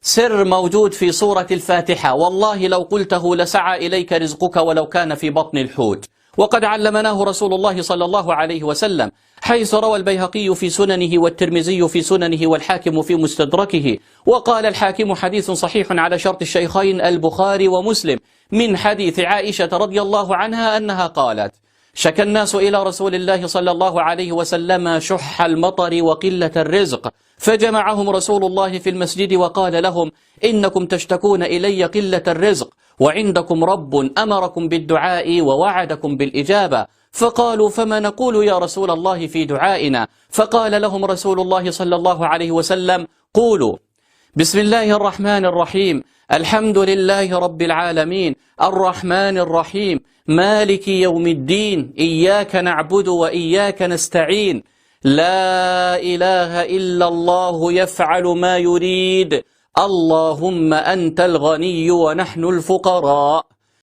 سر موجود في سورة الفاتحة، والله لو قلته لسعى إليك رزقك ولو كان في بطن الحوت. وقد علمناه رسول الله صلى الله عليه وسلم، حيث روى البيهقي في سننه والترمذي في سننه والحاكم في مستدركه، وقال الحاكم حديث صحيح على شرط الشيخين البخاري ومسلم، من حديث عائشة رضي الله عنها أنها قالت: شكى الناس إلى رسول الله صلى الله عليه وسلم شح المطر وقلة الرزق، فجمعهم رسول الله في المسجد وقال لهم: إنكم تشتكون إلي قلة الرزق، وعندكم رب أمركم بالدعاء ووعدكم بالإجابة. فقالوا: فما نقول يا رسول الله في دعائنا؟ فقال لهم رسول الله صلى الله عليه وسلم: قولوا بسم الله الرحمن الرحيم، الحمد لله رب العالمين، الرحمن الرحيم، مالك يوم الدين، إياك نعبد وإياك نستعين، لا إله إلا الله يفعل ما يريد، اللهم أنت الغني ونحن الفقراء.